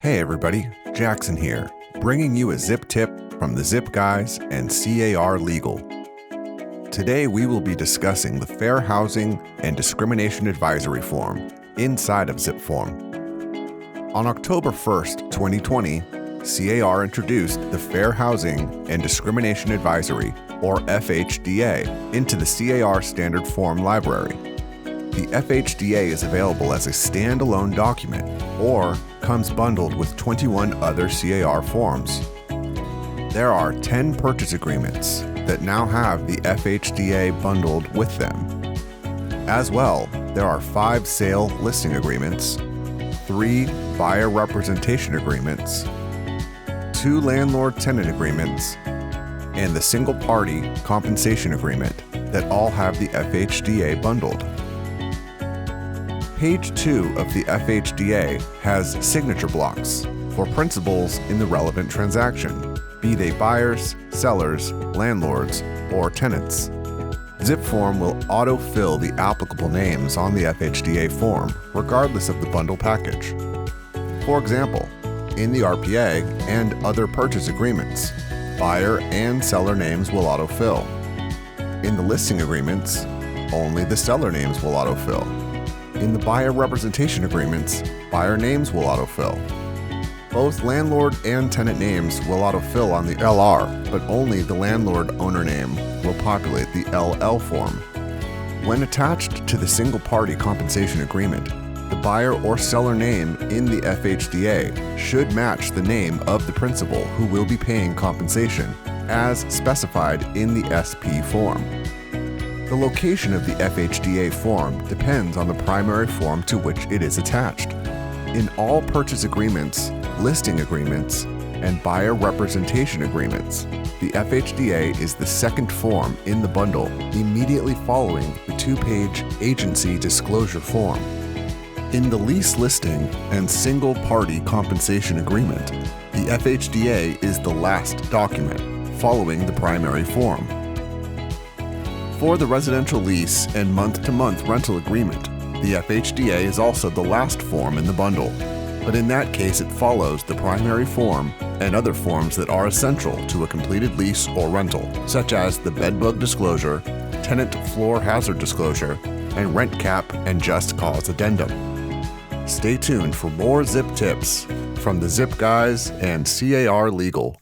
Hey everybody, Jackson here, bringing you a zip tip from the Zip Guys and CAR Legal. Today we will be discussing the Fair Housing and Discrimination Advisory Form inside of Zip Form. On October 1st, 2020, CAR introduced the Fair Housing and Discrimination Advisory, or FHDA, into the CAR Standard Form Library. The FHDA is available as a standalone document or comes bundled with 21 other CAR forms. There are 10 purchase agreements that now have the FHDA bundled with them. As well, there are 5 sale listing agreements, 3 buyer representation agreements, 2 landlord-tenant agreements, and the single-party compensation agreement that all have the FHDA bundled. Page 2 of the FHDA has signature blocks for principals in the relevant transaction, be they buyers, sellers, landlords, or tenants. ZipForm will auto-fill the applicable names on the FHDA form, regardless of the bundle package. For example, in the RPA and other purchase agreements, buyer and seller names will autofill. In the listing agreements, only the seller names will autofill. In the buyer representation agreements, buyer names will autofill. Both landlord and tenant names will autofill on the LR, but only the landlord owner name will populate the LL form. When attached to the single-party compensation agreement, the buyer or seller name in the FHDA should match the name of the principal who will be paying compensation, as specified in the SP form. The location of the FHDA form depends on the primary form to which it is attached. In all purchase agreements, listing agreements, and buyer representation agreements, the FHDA is the second form in the bundle immediately following the 2-page agency disclosure form. In the lease listing and single-party compensation agreement, the FHDA is the last document following the primary form. For the residential lease and month-to-month rental agreement, the FHDA is also the last form in the bundle, but in that case it follows the primary form and other forms that are essential to a completed lease or rental, such as the bedbug disclosure, tenant floor hazard disclosure, and rent cap and just cause addendum. Stay tuned for more zip tips from the Zip Guys and CAR Legal.